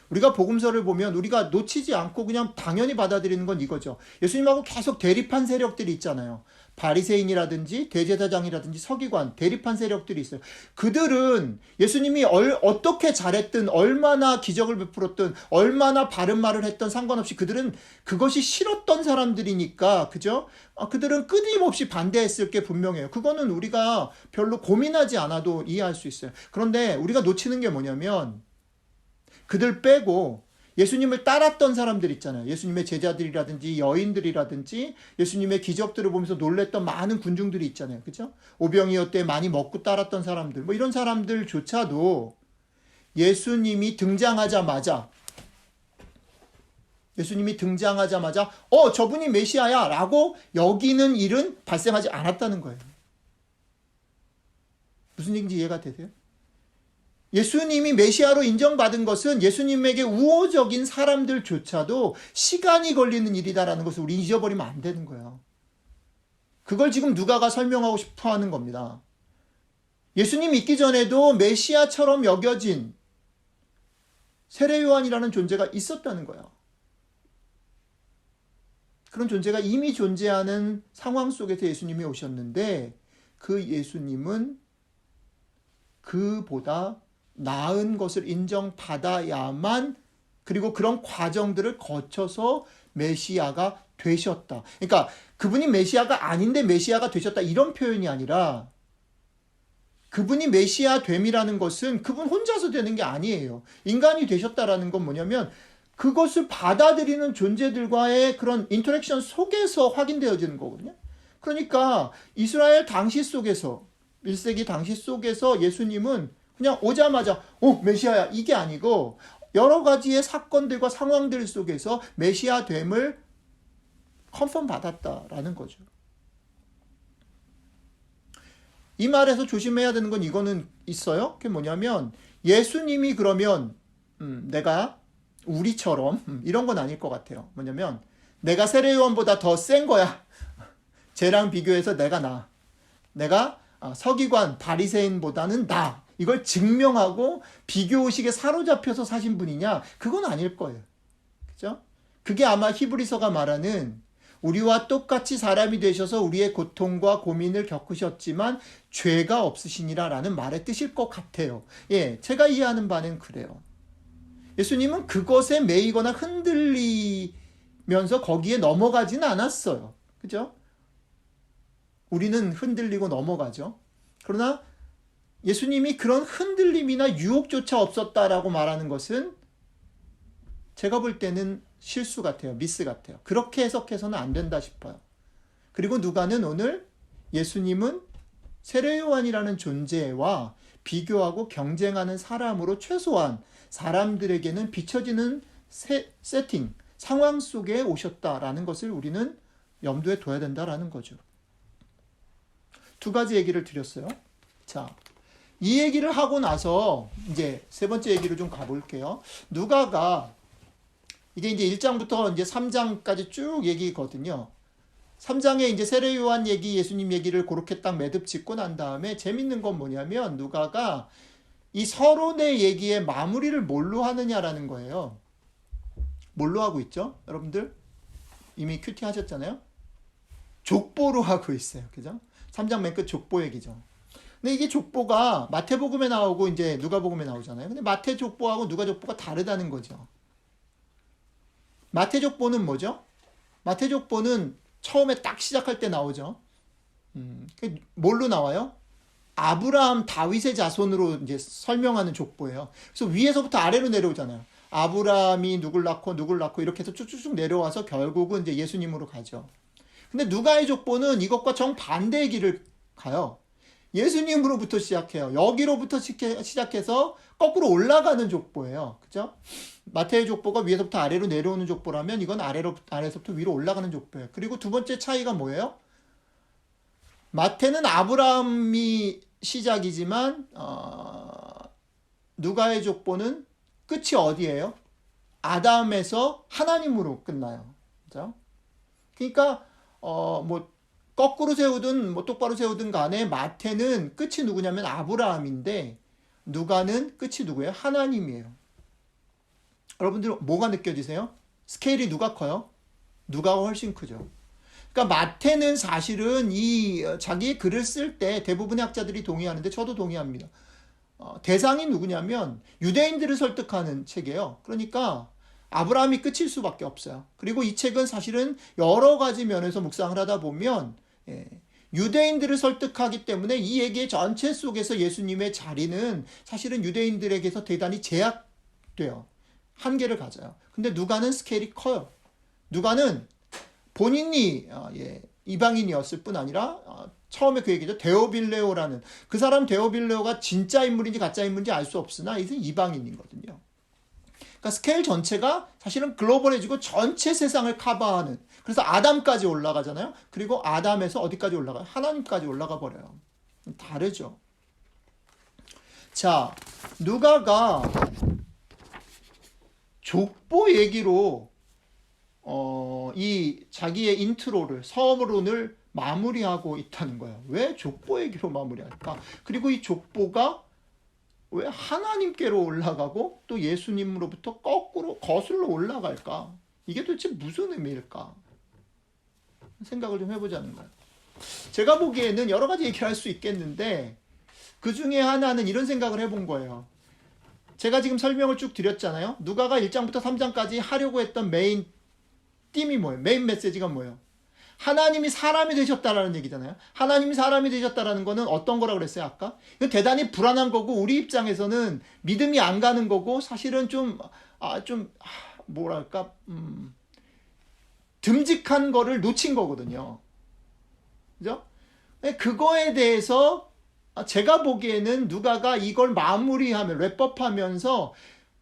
우리가 복음서를 보면 우리가 놓치지 않고 그냥 당연히 받아들이는 건 이거죠. 예수님하고 계속 대립한 세력들이 있잖아요. 바리새인이라든지 대제사장이라든지 서기관, 대립한 세력들이 있어요. 그들은 예수님이 어떻게 잘했든, 얼마나 기적을 베풀었든, 얼마나 바른 말을 했든 상관없이 그들은 그것이 싫었던 사람들이니까, 그죠? 그들은 끊임없이 반대했을 게 분명해요. 그거는 우리가 별로 고민하지 않아도 이해할 수 있어요. 그런데 우리가 놓치는 게 뭐냐면, 그들 빼고 예수님을 따랐던 사람들 있잖아요. 예수님의 제자들이라든지 여인들이라든지 예수님의 기적들을 보면서 놀랬던 많은 군중들이 있잖아요. 그죠? 오병이어 때 많이 먹고 따랐던 사람들, 뭐 이런 사람들조차도 예수님이 등장하자마자 저분이 메시아야 라고 여기는 일은 발생하지 않았다는 거예요. 무슨 얘기인지 이해가 되세요? 예수님이 메시아로 인정받은 것은 예수님에게 우호적인 사람들조차도 시간이 걸리는 일이다라는 것을 우리 잊어버리면 안 되는 거예요. 그걸 지금 누가가 설명하고 싶어 하는 겁니다. 예수님 있기 전에도 메시아처럼 여겨진 세례 요한이라는 존재가 있었다는 거예요. 그런 존재가 이미 존재하는 상황 속에서 예수님이 오셨는데, 그 예수님은 그보다 나은 것을 인정받아야만, 그리고 그런 과정들을 거쳐서 메시아가 되셨다. 그러니까 그분이 메시아가 아닌데 메시아가 되셨다, 이런 표현이 아니라, 그분이 메시아 됨이라는 것은 그분 혼자서 되는 게 아니에요. 인간이 되셨다라는 건 뭐냐면, 그것을 받아들이는 존재들과의 그런 인터랙션 속에서 확인되어지는 거거든요. 그러니까 이스라엘 당시 속에서, 1세기 당시 속에서 예수님은 그냥 오자마자 메시아야 이게 아니고, 여러 가지의 사건들과 상황들 속에서 메시아 됨을 컨펌 받았다라는 거죠. 이 말에서 조심해야 되는 건 이거는 있어요. 그게 뭐냐면, 예수님이 그러면 내가 우리처럼 이런 건 아닐 것 같아요. 뭐냐면, 내가 세례요한보다 더 센 거야. 쟤랑 비교해서 내가 나. 내가 서기관 바리새인보다는 나. 이걸 증명하고 비교의식에 사로잡혀서 사신 분이냐? 그건 아닐 거예요. 그죠? 그게 아마 히브리서가 말하는, 우리와 똑같이 사람이 되셔서 우리의 고통과 고민을 겪으셨지만 죄가 없으시니라 라는 말의 뜻일 것 같아요. 예, 제가 이해하는 바는 그래요. 예수님은 그것에 매이거나 흔들리면서 거기에 넘어가지는 않았어요. 그죠? 우리는 흔들리고 넘어가죠. 그러나 예수님이 그런 흔들림이나 유혹조차 없었다라고 말하는 것은 제가 볼 때는 실수 같아요. 미스 같아요. 그렇게 해석해서는 안 된다 싶어요. 그리고 누가는 오늘 예수님은 세례요한이라는 존재와 비교하고 경쟁하는 사람으로 최소한 사람들에게는 비춰지는 세팅, 상황 속에 오셨다라는 것을 우리는 염두에 둬야 된다라는 거죠. 두 가지 얘기를 드렸어요. 자, 이 얘기를 하고 나서 이제 세 번째 얘기로 좀 가볼게요. 누가가 이게 이제 1장부터 이제 3장까지 쭉 얘기거든요. 3장에 이제 세례 요한 얘기, 예수님 얘기를 그렇게 딱 매듭 짓고 난 다음에 재밌는 건 뭐냐면, 누가가 이 서론의 얘기의 마무리를 뭘로 하느냐라는 거예요. 뭘로 하고 있죠? 여러분들 이미 큐티 하셨잖아요. 족보로 하고 있어요. 그죠? 3장 맨 끝 족보 얘기죠. 근데 이게 족보가 마태복음에 나오고 이제 누가복음에 나오잖아요. 근데 마태 족보하고 누가 족보가 다르다는 거죠. 마태 족보는 뭐죠? 마태 족보는 처음에 딱 시작할 때 나오죠. 뭘로 나와요? 아브라함 다윗의 자손으로 이제 설명하는 족보예요. 그래서 위에서부터 아래로 내려오잖아요. 아브라함이 누굴 낳고 이렇게 해서 쭉쭉쭉 내려와서 결국은 이제 예수님으로 가죠. 근데 누가의 족보는 이것과 정반대의 길을 가요. 예수님으로부터 시작해요. 여기로부터 시작해서 거꾸로 올라가는 족보예요. 그죠? 마태의 족보가 위에서부터 아래로 내려오는 족보라면 이건 아래서부터 위로 올라가는 족보예요. 그리고 두 번째 차이가 뭐예요? 마태는 아브라함이 시작이지만 누가의 족보는 끝이 어디예요? 아담에서 하나님으로 끝나요. 그죠? 그러니까 뭐 거꾸로 세우든 뭐 똑바로 세우든 간에 마태는 끝이 누구냐면 아브라함인데 누가는 끝이 누구예요? 하나님이에요. 여러분들 뭐가 느껴지세요? 스케일이 누가 커요? 누가가 훨씬 크죠. 그러니까 마태는 사실은 이 자기의 글을 쓸 때 대부분의 학자들이 동의하는데 저도 동의합니다. 대상이 누구냐면 유대인들을 설득하는 책이에요. 그러니까 아브라함이 끝일 수밖에 없어요. 그리고 이 책은 사실은 여러 가지 면에서 묵상을 하다 보면 유대인들을 설득하기 때문에 이 얘기의 전체 속에서 예수님의 자리는 사실은 유대인들에게서 대단히 제약돼요. 한계를 가져요. 근데 누가는 스케일이 커요. 누가는 본인이 이방인이었을 뿐 아니라 처음에 그 얘기죠. 데오빌레오라는 그 사람 데오빌레오가 진짜 인물인지 가짜 인물인지 알 수 없으나 이것은 이방인이거든요. 그러니까 스케일 전체가 사실은 글로벌해지고 전체 세상을 커버하는, 그래서 아담까지 올라가잖아요. 그리고 아담에서 어디까지 올라가요? 하나님까지 올라가 버려요. 다르죠. 자, 누가가 족보 얘기로 이 자기의 인트로를 서론을 마무리하고 있다는 거예요. 왜 족보 얘기로 마무리할까? 그리고 이 족보가 왜 하나님께로 올라가고 또 예수님으로부터 거꾸로 거슬러 올라갈까? 이게 도대체 무슨 의미일까? 생각을 좀 해보자는 거예요. 제가 보기에는 여러 가지 얘기를 할 수 있겠는데 그 중에 하나는 이런 생각을 해본 거예요. 제가 지금 설명을 쭉 드렸잖아요. 누가가 1장부터 3장까지 하려고 했던 메인 띠이 뭐예요? 메인 메시지가 뭐예요? 하나님이 사람이 되셨다라는 얘기잖아요. 하나님이 사람이 되셨다라는 거는 어떤 거라고 그랬어요, 아까? 이건 대단히 불안한 거고, 우리 입장에서는 믿음이 안 가는 거고, 사실은 뭐랄까, 듬직한 거를 놓친 거거든요. 그죠? 그거에 대해서 제가 보기에는 누가가 이걸 마무리하면, 랩업하면서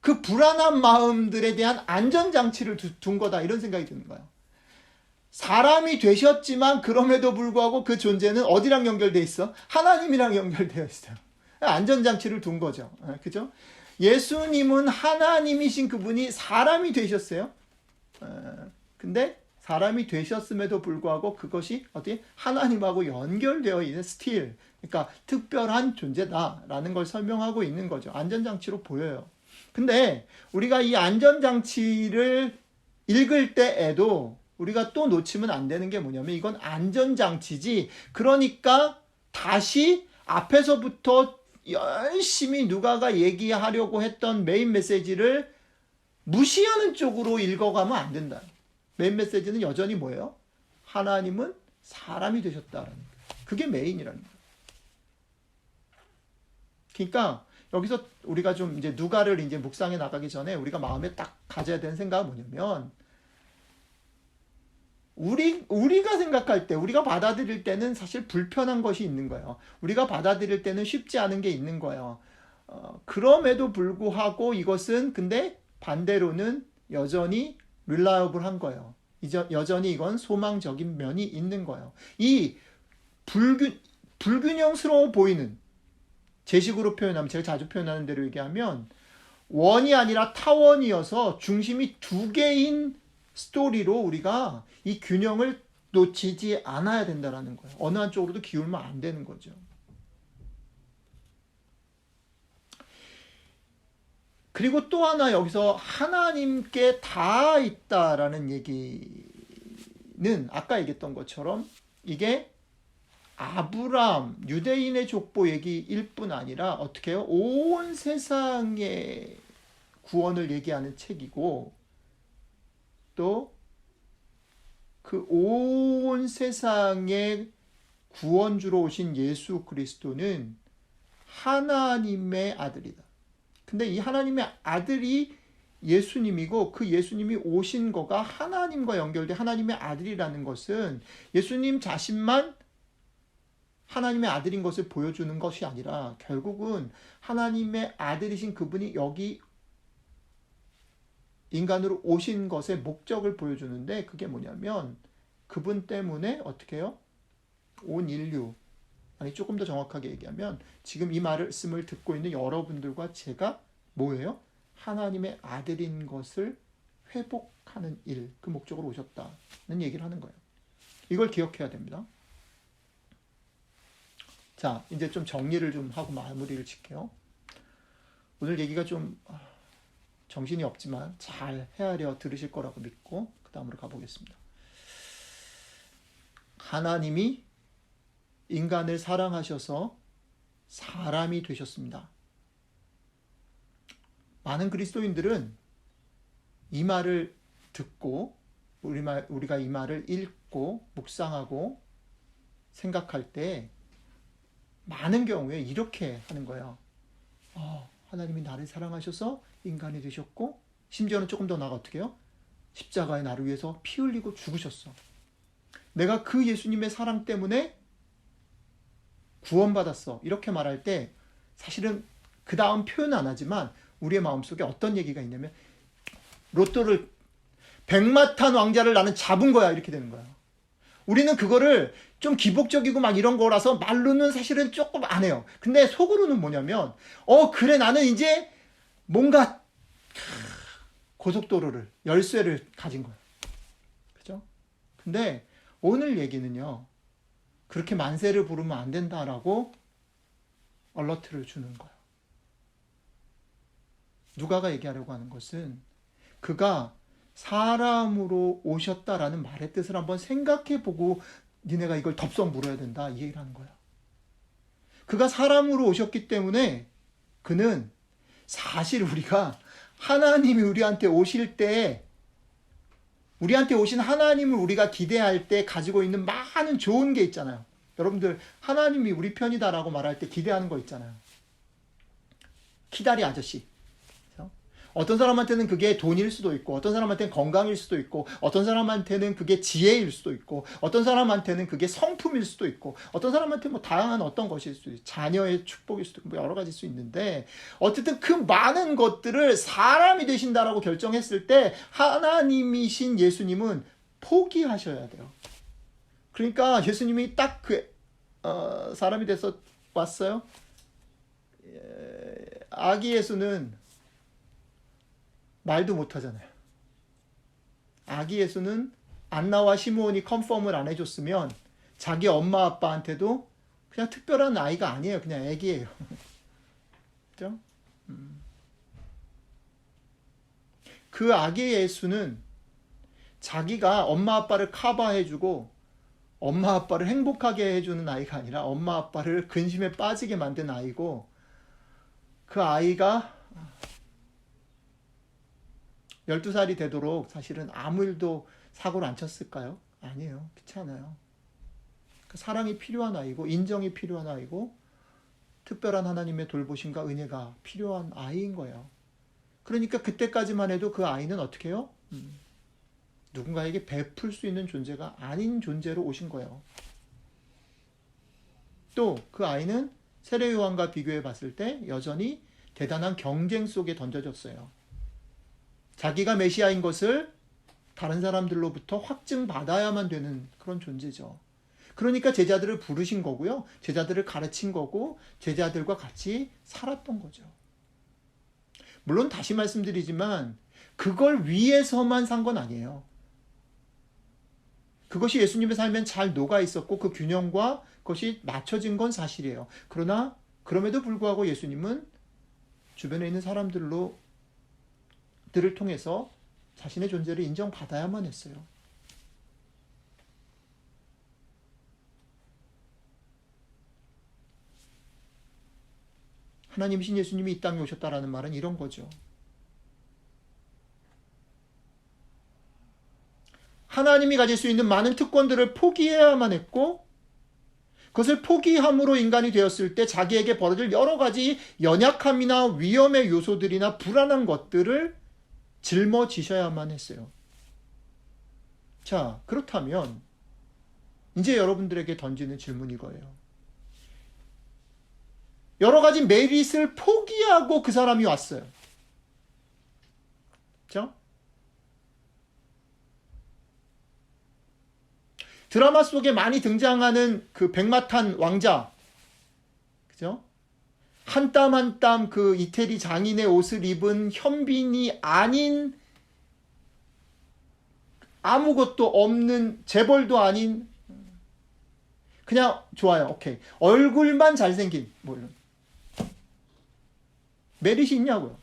그 불안한 마음들에 대한 안전장치를 둔 거다, 이런 생각이 드는 거예요. 사람이 되셨지만 그럼에도 불구하고 그 존재는 어디랑 연결돼 있어? 하나님이랑 연결되어 있어요. 안전장치를 둔 거죠. 그죠? 예수님은 하나님이신 그분이 사람이 되셨어요. 근데 사람이 되셨음에도 불구하고 그것이 어디 하나님하고 연결되어 있는 스틸, 그러니까 특별한 존재다라는 걸 설명하고 있는 거죠. 안전장치로 보여요. 근데 우리가 이 안전장치를 읽을 때에도 우리가 또 놓치면 안 되는 게 뭐냐면 이건 안전장치지, 그러니까 다시 앞에서부터 열심히 누가가 얘기하려고 했던 메인 메시지를 무시하는 쪽으로 읽어가면 안 된다. 메인 메시지는 여전히 뭐예요? 하나님은 사람이 되셨다라는 거예요. 그게 메인이라는 거예요. 그러니까 여기서 우리가 좀 이제 누가를 이제 묵상해 나가기 전에 우리가 마음에 딱 가져야 되는 생각은 뭐냐면, 우리가 생각할 때, 우리가 받아들일 때는 사실 불편한 것이 있는 거예요. 우리가 받아들일 때는 쉽지 않은 게 있는 거예요. 그럼에도 불구하고 이것은 근데 반대로는 여전히 릴라이어블한 거예요. 여전히 이건 소망적인 면이 있는 거예요. 이 불균형스러워 보이는, 제식으로 표현하면, 제가 자주 표현하는 대로 얘기하면 원이 아니라 타원이어서 중심이 두 개인 스토리로 우리가 이 균형을 놓치지 않아야 된다는 거예요. 어느 한쪽으로도 기울면 안 되는 거죠. 그리고 또 하나 여기서 하나님께 다 있다라는 얘기는 아까 얘기했던 것처럼 이게 아브라함, 유대인의 족보 얘기일 뿐 아니라 어떻게 해요? 온 세상의 구원을 얘기하는 책이고, 또 그 온 세상의 구원주로 오신 예수 그리스도는 하나님의 아들이다. 근데 이 하나님의 아들이 예수님이고 그 예수님이 오신 거가 하나님과 연결된 하나님의 아들이라는 것은 예수님 자신만 하나님의 아들인 것을 보여주는 것이 아니라 결국은 하나님의 아들이신 그분이 여기 인간으로 오신 것의 목적을 보여주는데, 그게 뭐냐면 그분 때문에 어떻게 해요? 온 인류, 아니 조금 더 정확하게 얘기하면 지금 이 말씀을 듣고 있는 여러분들과 제가 뭐예요? 하나님의 아들인 것을 회복하는 일, 그 목적으로 오셨다는 얘기를 하는 거예요. 이걸 기억해야 됩니다. 자, 이제 좀 정리를 좀 하고 마무리를 짓게요. 오늘 얘기가 좀 정신이 없지만 잘 헤아려 들으실 거라고 믿고 그 다음으로 가보겠습니다. 하나님이 인간을 사랑하셔서 사람이 되셨습니다. 많은 그리스도인들은 이 말을 듣고 우리가 이 말을 읽고 묵상하고 생각할 때 많은 경우에 이렇게 하는 거예요. 하나님이 나를 사랑하셔서 인간이 되셨고, 심지어는 조금 더 나아가 어떻게 해요? 십자가에 나를 위해서 피 흘리고 죽으셨어. 내가 그 예수님의 사랑 때문에 구원받았어. 이렇게 말할 때 사실은 그 다음 표현은 안 하지만 우리의 마음속에 어떤 얘기가 있냐면, 로또를 백마탄 왕자를 나는 잡은 거야, 이렇게 되는 거야. 우리는 그거를 좀 기복적이고 막 이런 거라서 말로는 사실은 조금 안 해요. 근데 속으로는 뭐냐면 그래, 나는 이제 뭔가 고속도로를 열쇠를 가진 거야. 그죠? 근데 오늘 얘기는요, 그렇게 만세를 부르면 안 된다라고 얼러트를 주는 거예요. 누가가 얘기하려고 하는 것은 그가 사람으로 오셨다라는 말의 뜻을 한번 생각해보고 니네가 이걸 덥석 물어야 된다, 이 얘기를 하는 거야. 그가 사람으로 오셨기 때문에 그는 사실 우리가 하나님이 우리한테 오실 때, 우리한테 오신 하나님을 우리가 기대할 때 가지고 있는 많은 좋은 게 있잖아요. 여러분들 하나님이 우리 편이다라고 말할 때 기대하는 거 있잖아요. 키다리 아저씨. 어떤 사람한테는 그게 돈일 수도 있고, 어떤 사람한테는 건강일 수도 있고, 어떤 사람한테는 그게 지혜일 수도 있고, 어떤 사람한테는 그게 성품일 수도 있고, 어떤 사람한테는 뭐 다양한 어떤 것일 수도 있고, 자녀의 축복일 수도 있고, 뭐 여러 가지일 수 있는데, 어쨌든 그 많은 것들을 사람이 되신다라고 결정했을 때 하나님이신 예수님은 포기하셔야 돼요. 그러니까 예수님이 딱 사람이 돼서 왔어요. 아기 예수는 말도 못하잖아요. 아기 예수는 안나와 시므온이 컨펌을 안 해줬으면 자기 엄마 아빠한테도 그냥 특별한 아이가 아니에요. 그냥 애기예요. 그죠? 그 아기 예수는 자기가 엄마 아빠를 커버해주고 엄마 아빠를 행복하게 해주는 아이가 아니라 엄마 아빠를 근심에 빠지게 만든 아이고, 그 아이가 12살이 되도록 사실은 아무 일도 사고를 안 쳤을까요? 아니에요. 그렇지 않아요. 사랑이 필요한 아이고, 인정이 필요한 아이고, 특별한 하나님의 돌보심과 은혜가 필요한 아이인 거예요. 그러니까 그때까지만 해도 그 아이는 어떻게 해요? 누군가에게 베풀 수 있는 존재가 아닌 존재로 오신 거예요. 또 그 아이는 세례 요한과 비교해 봤을 때 여전히 대단한 경쟁 속에 던져졌어요. 자기가 메시아인 것을 다른 사람들로부터 확증받아야만 되는 그런 존재죠. 그러니까 제자들을 부르신 거고요. 제자들을 가르친 거고, 제자들과 같이 살았던 거죠. 물론 다시 말씀드리지만 그걸 위해서만 산 건 아니에요. 그것이 예수님의 삶엔 잘 녹아 있었고 그 균형과 그것이 맞춰진 건 사실이에요. 그러나 그럼에도 불구하고 예수님은 주변에 있는 사람들을 통해서 자신의 존재를 인정받아야만 했어요. 하나님이신 예수님이 이 땅에 오셨다라는 말은 이런 거죠. 하나님이 가질 수 있는 많은 특권들을 포기해야만 했고, 그것을 포기함으로 인간이 되었을 때 자기에게 벌어질 여러 가지 연약함이나 위험의 요소들이나 불안한 것들을 짊어지셔야만 했어요. 자, 그렇다면 이제 여러분들에게 던지는 질문이 이거예요. 여러 가지 메릿을 포기하고 그 사람이 왔어요. 그렇죠? 드라마 속에 많이 등장하는 그 백마탄 왕자, 그죠? 한 땀 한 땀 그 이태리 장인의 옷을 입은 현빈이 아닌, 아무것도 없는, 재벌도 아닌, 그냥 좋아요. 오케이. 얼굴만 잘생긴, 뭐 이런. 메릿이 있냐고요.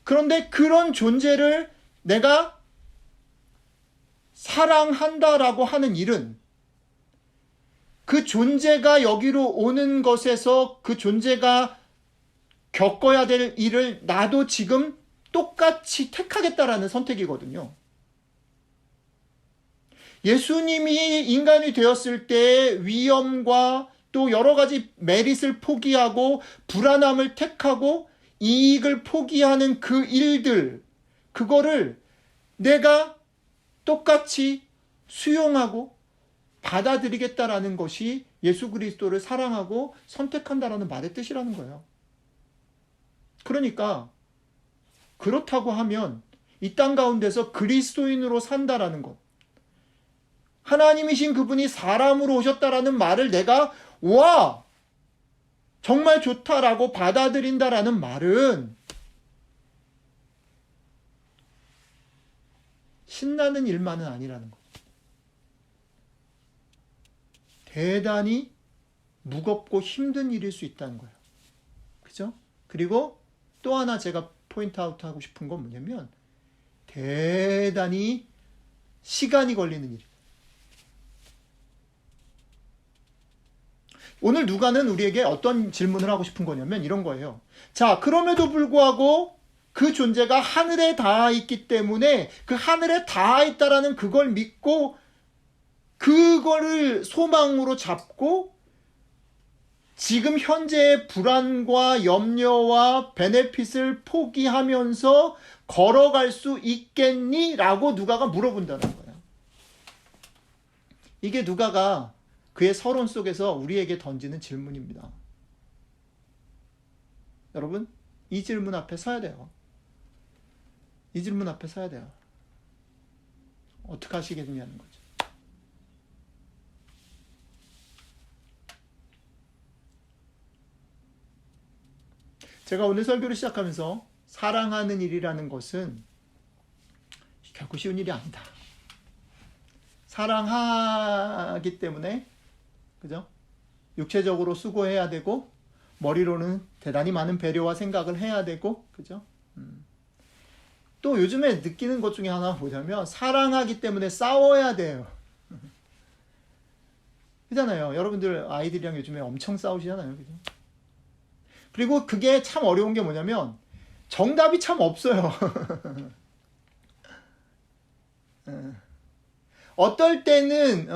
그런데 그런 존재를 내가 사랑한다라고 하는 일은 그 존재가 여기로 오는 것에서 그 존재가 겪어야 될 일을 나도 지금 똑같이 택하겠다라는 선택이거든요. 예수님이 인간이 되었을 때 위험과 또 여러 가지 메릿을 포기하고 불안함을 택하고 이익을 포기하는 그 일들, 그거를 내가 똑같이 수용하고 받아들이겠다라는 것이 예수 그리스도를 사랑하고 선택한다라는 말의 뜻이라는 거예요. 그러니까 그렇다고 하면 이 땅 가운데서 그리스도인으로 산다라는 것, 하나님이신 그분이 사람으로 오셨다라는 말을 내가 와 정말 좋다라고 받아들인다라는 말은 신나는 일만은 아니라는 거. 대단히 무겁고 힘든 일일 수 있다는 거예요. 그죠? 그리고 또 하나 제가 포인트 아웃 하고 싶은 건 뭐냐면 대단히 시간이 걸리는 일. 오늘 누가는 우리에게 어떤 질문을 하고 싶은 거냐면 이런 거예요. 자, 그럼에도 불구하고 그 존재가 하늘에 닿아 있기 때문에 그 하늘에 닿아 있다라는 그걸 믿고 그거를 소망으로 잡고 지금 현재의 불안과 염려와 베네핏을 포기하면서 걸어갈 수 있겠니? 라고 누가가 물어본다는 거예요. 이게 누가가 그의 서론 속에서 우리에게 던지는 질문입니다. 여러분, 이 질문 앞에 서야 돼요. 이 질문 앞에 서야 돼요. 어떻게 하시겠냐는 거죠. 제가 오늘 설교를 시작하면서 사랑하는 일이라는 것은 결코 쉬운 일이 아니다. 사랑하기 때문에 그죠? 육체적으로 수고해야 되고 머리로는 대단히 많은 배려와 생각을 해야 되고 그죠? 또 요즘에 느끼는 것 중에 하나 뭐냐면 사랑하기 때문에 싸워야 돼요. 그잖아요. 여러분들 아이들이랑 요즘에 엄청 싸우시잖아요. 그죠? 그리고 그게 참 어려운 게 뭐냐면 정답이 참 없어요. 어떨 때는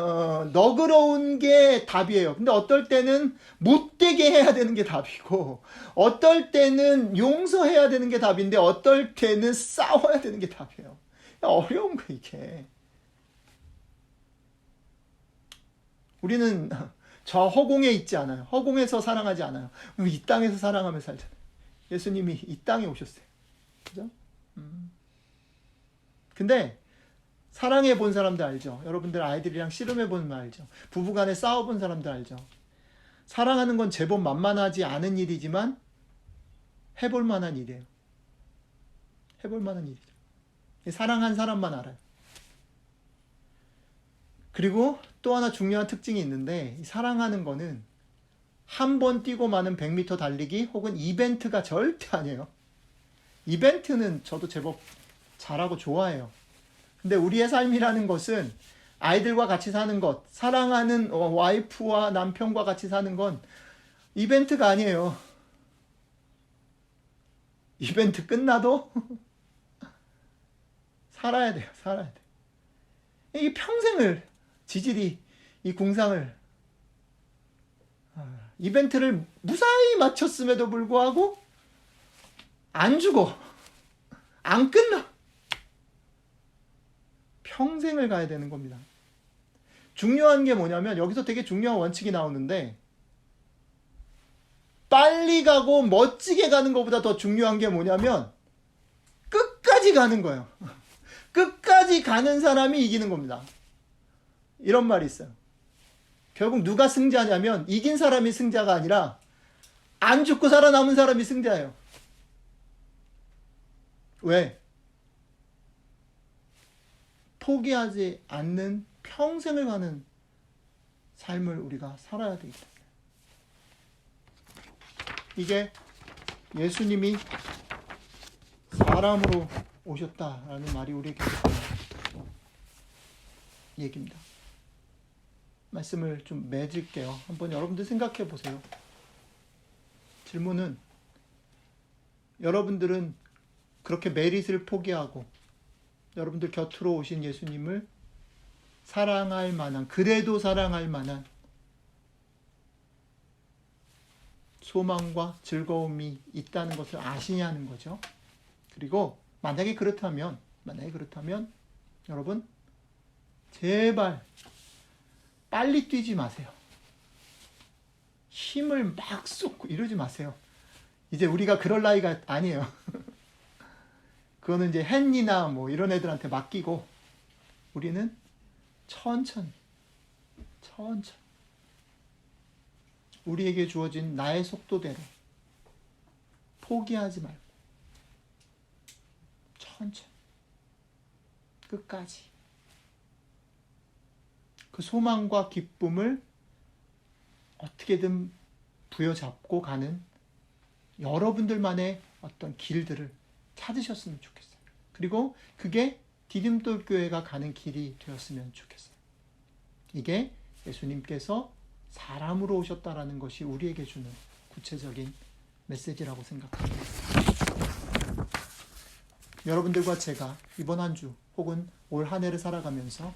너그러운 게 답이에요. 근데 어떨 때는 못되게 해야 되는 게 답이고 어떨 때는 용서해야 되는 게 답인데 어떨 때는 싸워야 되는 게 답이에요. 어려운 거 이게. 우리는 저 허공에 있지 않아요. 허공에서 사랑하지 않아요. 이 땅에서 사랑하며 살잖아요. 예수님이 이 땅에 오셨어요. 그죠? 근데 사랑해 본 사람들 알죠? 여러분들 아이들이랑 씨름해 본 분 알죠? 부부간에 싸워 본 사람들 알죠? 사랑하는 건 제법 만만하지 않은 일이지만 해볼 만한 일이에요. 해볼 만한 일이죠. 사랑한 사람만 알아요. 그리고 또 하나 중요한 특징이 있는데 사랑하는 거는 한 번 뛰고 마는 100m 달리기 혹은 이벤트가 절대 아니에요. 이벤트는 저도 제법 잘하고 좋아해요. 근데 우리의 삶이라는 것은 아이들과 같이 사는 것, 사랑하는 와이프와 남편과 같이 사는 건 이벤트가 아니에요. 이벤트 끝나도 살아야 돼요. 살아야 돼. 이 평생을 지질이 이 궁상을 이벤트를 무사히 마쳤음에도 불구하고 안 죽어. 안 끝나. 평생을 가야 되는 겁니다. 중요한 게 뭐냐면 여기서 되게 중요한 원칙이 나오는데 빨리 가고 멋지게 가는 것보다 더 중요한 게 뭐냐면 끝까지 가는 거예요. 끝까지 가는 사람이 이기는 겁니다. 이런 말이 있어요. 결국 누가 승자냐면 이긴 사람이 승자가 아니라 안 죽고 살아남은 사람이 승자예요. 왜? 포기하지 않는 평생을 가는 삶을 우리가 살아야 되기 때문에. 이게 예수님이 사람으로 오셨다라는 말이 우리에게 얘기입니다. 말씀을 좀 맺을게요. 한번 여러분들 생각해 보세요. 질문은 여러분들은 그렇게 메릿을 포기하고 여러분들 곁으로 오신 예수님을 사랑할 만한, 그래도 사랑할 만한 소망과 즐거움이 있다는 것을 아시냐는 거죠. 그리고 만약에 그렇다면 여러분 제발 빨리 뛰지 마세요. 힘을 막 쏟고 이러지 마세요. 이제 우리가 그럴 나이가 아니에요. 그거는 이제 헨리나 뭐 이런 애들한테 맡기고 우리는 천천히 우리에게 주어진 나의 속도대로 포기하지 말고 천천히 끝까지 그 소망과 기쁨을 어떻게든 부여잡고 가는 여러분들만의 어떤 길들을 찾으셨으면 좋겠어요. 그리고 그게 디딤돌 교회가 가는 길이 되었으면 좋겠어요. 이게 예수님께서 사람으로 오셨다라는 것이 우리에게 주는 구체적인 메시지라고 생각합니다. 여러분들과 제가 이번 한 주 혹은 올 한 해를 살아가면서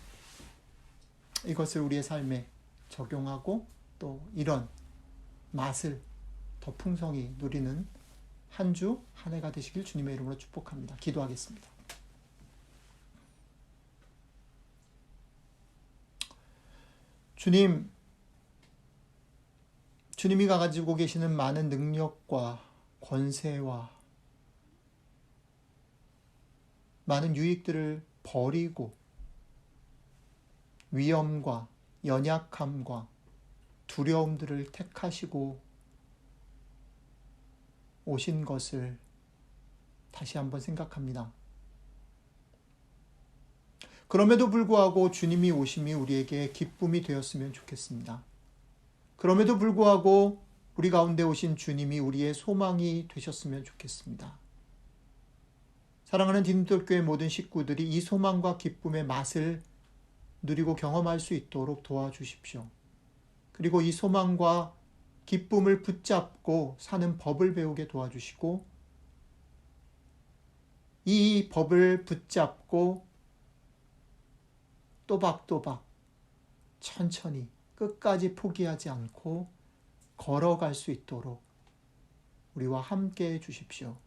이것을 우리의 삶에 적용하고 또 이런 맛을 더 풍성히 누리는 한 주, 한 해가 되시길 주님의 이름으로 축복합니다. 기도하겠습니다. 주님이 가지고 계시는 많은 능력과 권세와 많은 유익들을 버리고 위험과 연약함과 두려움들을 택하시고 오신 것을 다시 한번 생각합니다. 그럼에도 불구하고 주님이 오심이 우리에게 기쁨이 되었으면 좋겠습니다. 그럼에도 불구하고 우리 가운데 오신 주님이 우리의 소망이 되셨으면 좋겠습니다. 사랑하는 디딤돌교회 모든 식구들이 이 소망과 기쁨의 맛을 누리고 경험할 수 있도록 도와주십시오. 그리고 이 소망과 기쁨을 붙잡고 사는 법을 배우게 도와주시고 이 법을 붙잡고 또박또박 천천히 끝까지 포기하지 않고 걸어갈 수 있도록 우리와 함께 해 주십시오.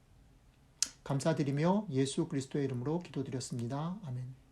감사드리며 예수 그리스도의 이름으로 기도드렸습니다. 아멘.